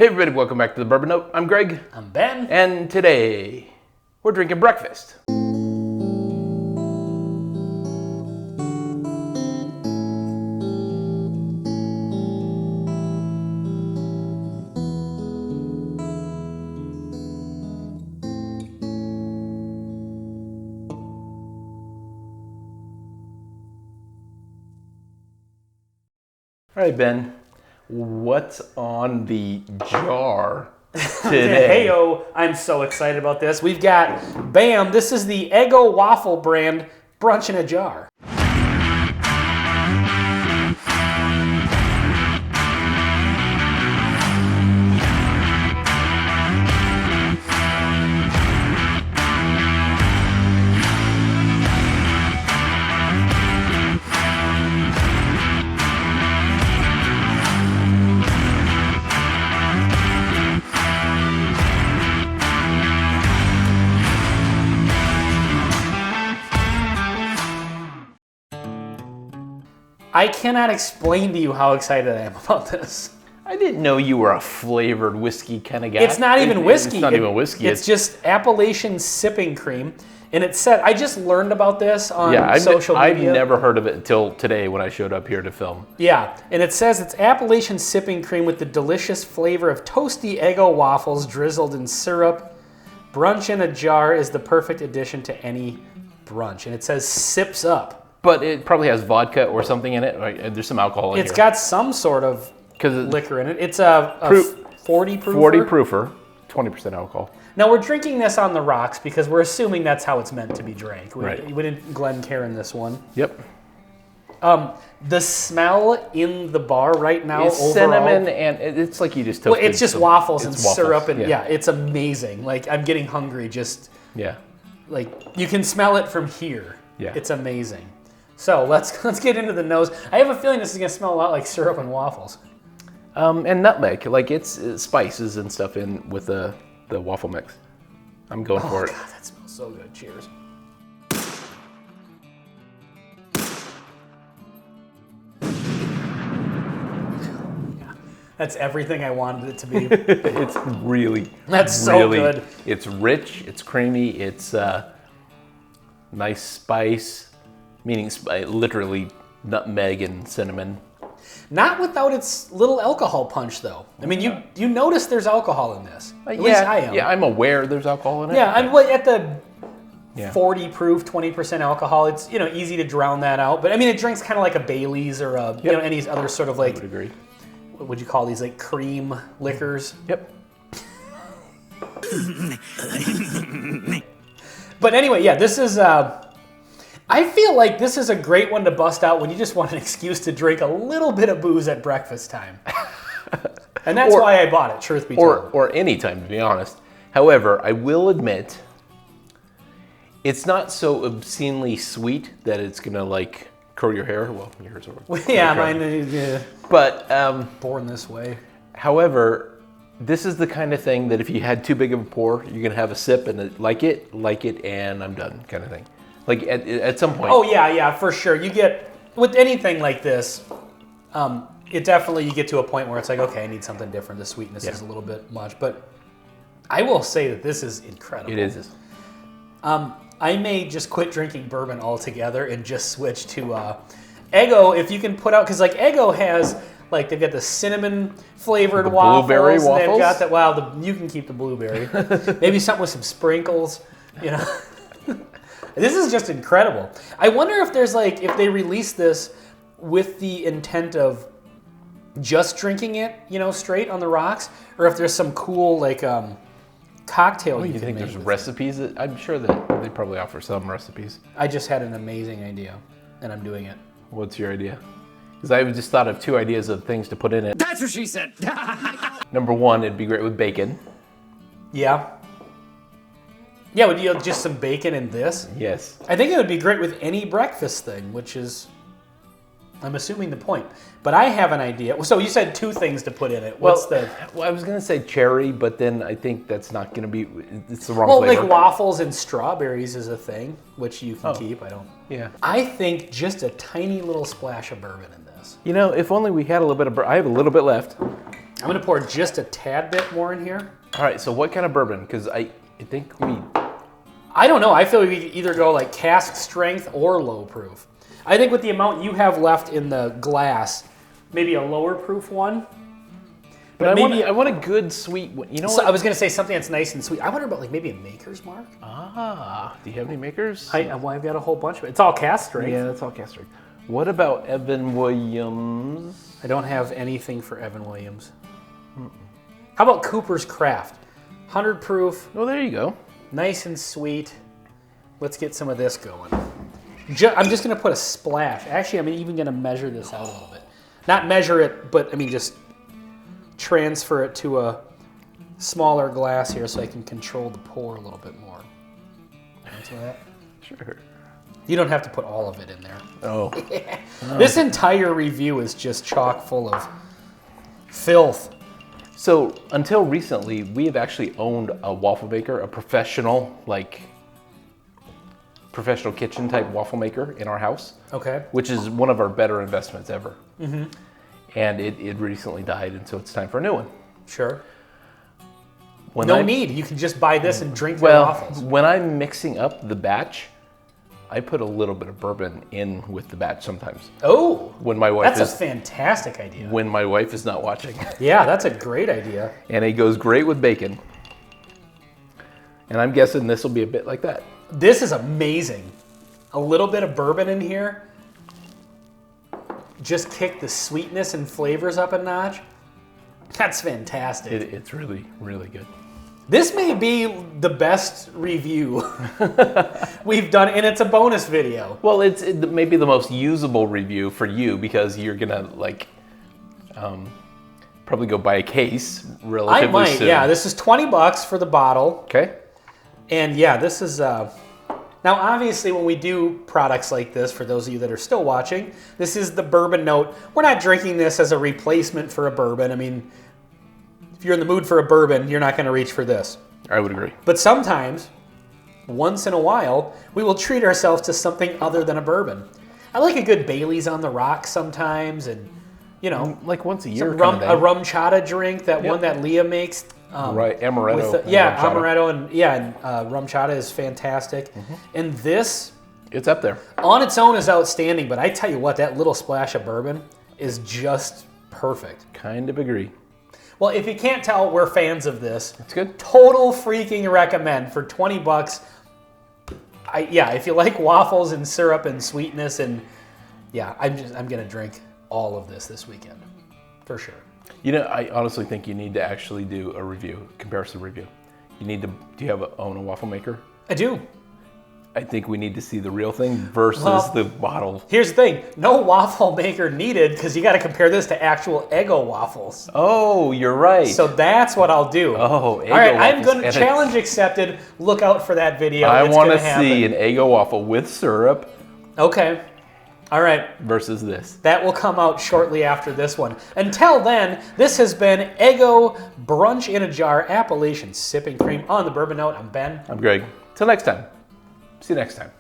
Hey everybody, welcome back to the Bourbon Note. I'm Greg. I'm Ben. And today, we're drinking breakfast. All right, Ben, what's on the jar today? Heyo, I'm so excited about this. We've got, bam, this is the Eggo waffle brand Brunch in a jar. I cannot explain to you how excited I am about this. I didn't know you were a flavored whiskey kind of guy. It's not even whiskey. It's not even whiskey. It's just Appalachian sipping cream. And it said, I just learned about this on social media. I've never heard of it until today when I showed up here to film. Yeah, and it says it's Appalachian sipping cream with the delicious flavor of toasty Eggo waffles drizzled in syrup. Brunch in a jar is the perfect addition to any brunch. And it says sips up. But it probably has vodka or something in it. Right? There's some alcohol in here. It's got some sort of liquor in it. It's a 40 proofer. 40 proofer, 20% alcohol. Now we're drinking this on the rocks because we're assuming that's how it's meant to be drank. We didn't Glencairn this one. Yep. The smell in the bar right now it's overall, cinnamon and it's like you just toasted. Well, it's just waffles and waffles. syrup and yeah, it's amazing. Like I'm getting hungry just. Yeah. Like you can smell it from here. Yeah. It's amazing. So let's get into the nose. I have a feeling this is gonna smell a lot like syrup and waffles. And nutmeg, like it's spices and stuff in with the waffle mix. I'm going for it. God, that smells so good. Cheers. Yeah, that's everything I wanted it to be. It's really, that's so good. It's rich, it's creamy, it's nice spice. Meaning literally nutmeg and cinnamon. Not without its little alcohol punch, though. I mean, you notice there's alcohol in this. At least I am. Yeah, I'm aware there's alcohol in it. Yeah, I'm at the 40 proof, 20% alcohol. It's easy to drown that out. But I mean, it drinks kind of like a Bailey's or any other sort of like. I would agree. What would you call these, like cream liquors? Yep. But anyway, yeah, this is. I feel like this is a great one to bust out when you just want an excuse to drink a little bit of booze at breakfast time. And that's why I bought it, truth be told. Or any time, to be honest. However, I will admit, it's not so obscenely sweet that it's going to, like, curl your hair. Well, yours are. Yeah, mine But, born this way. However, this is the kind of thing that if you had too big of a pour, you're going to have a sip and like it, and I'm done kind of thing. Like at some point. Oh yeah, for sure. You get with anything like this, it definitely you get to a point where it's like, okay, I need something different. The sweetness is a little bit much, but I will say that this is incredible. It is. I may just quit drinking bourbon altogether and just switch to Eggo. If you can put out, because like Eggo has like they've got the cinnamon flavored waffles. Blueberry waffles. They've got that. Wow, you can keep the blueberry. Maybe something with some sprinkles. This is just incredible. I wonder if there's like, if they release this with the intent of just drinking it, straight on the rocks, or if there's some cool like cocktail you can think make there's with recipes? I'm sure that they probably offer some recipes. I just had an amazing idea, and I'm doing it. What's your idea? Because I just thought of two ideas of things to put in it. That's what she said. Number one, it'd be great with bacon. Yeah. Yeah, would you have just some bacon in this? Yes. I think it would be great with any breakfast thing, which is, I'm assuming, the point. But I have an idea. So you said two things to put in it. Well, I was going to say cherry, but then I think that's not going to be, it's the wrong flavor. Well, like waffles and strawberries is a thing, which you can keep. I don't. Yeah. I think just a tiny little splash of bourbon in this. If only we had a little bit of, I have a little bit left. I'm going to pour just a tad bit more in here. All right, so what kind of bourbon? Because I think I don't know. I feel we could either go like cask strength or low proof. I think with the amount you have left in the glass, maybe a lower proof one. But I want a good sweet one. You know what? I was going to say something that's nice and sweet. I wonder about like maybe a Maker's Mark. Ah, do you have any Makers? I've got a whole bunch of it. It's all cask strength. Yeah, that's all cask strength. What about Evan Williams? I don't have anything for Evan Williams. How about Cooper's Craft? 100 proof. Oh, there you go. Nice and sweet. Let's get some of this going. I'm just going to put a splash. Actually, I'm even going to measure this out a little bit. Not measure it, but I mean just transfer it to a smaller glass here so I can control the pour a little bit more. Into that? Sure. You don't have to put all of it in there. Oh. This entire review is just chock full of filth. So until recently, we have actually owned a waffle maker, a professional kitchen type waffle maker in our house. Okay. Which is one of our better investments ever. Mm-hmm. And it recently died, and so it's time for a new one. Sure. No need. You can just buy this and drink your waffles. When I'm mixing up the batch, I put a little bit of bourbon in with the batch sometimes. Oh, when my wife that's a fantastic idea. When my wife is not watching. Yeah, that's a great idea. And it goes great with bacon. And I'm guessing this will be a bit like that. This is amazing. A little bit of bourbon in here. Just kick the sweetness and flavors up a notch. That's fantastic. It's really, really good. This may be the best review we've done, and it's a bonus video. Well, it may be the most usable review for you because you're gonna probably go buy a case relatively I might, soon. yeah. This is $20 for the bottle. Okay. And yeah, this is now obviously when we do products like this, for those of you that are still watching, this is the bourbon note. We're not drinking this as a replacement for a bourbon. I mean, if you're in the mood for a bourbon, you're not going to reach for this. I would agree. But sometimes, once in a while, we will treat ourselves to something other than a bourbon. I like a good Bailey's on the rocks sometimes, and like once a year, a rum chata drink, that one that Leah makes. Right, amaretto. Amaretto and rum chata is fantastic. Mm-hmm. And this, it's up there. On its own is outstanding, but I tell you what, that little splash of bourbon is just perfect. Kind of agree. Well, if you can't tell, we're fans of this. It's good. Total freaking recommend for $20. If you like waffles and syrup and sweetness, and I'm gonna drink all of this weekend for sure. I honestly think you need to actually do a comparison review. You need to. Do you own a waffle maker? I do. I think we need to see the real thing versus the bottle. Here's the thing. No waffle maker needed, because you got to compare this to actual Eggo waffles. Oh, you're right. So that's what I'll do. Oh, Eggo all right, waffles. I'm going to challenge accepted. Look out for that video. I want to see an Eggo waffle with syrup. Okay. All right. Versus this. That will come out shortly after this one. Until then, this has been Eggo Brunch in a Jar Appellation Sipping Cream on the Bourbon Note. I'm Ben. I'm Greg. Till next time. See you next time.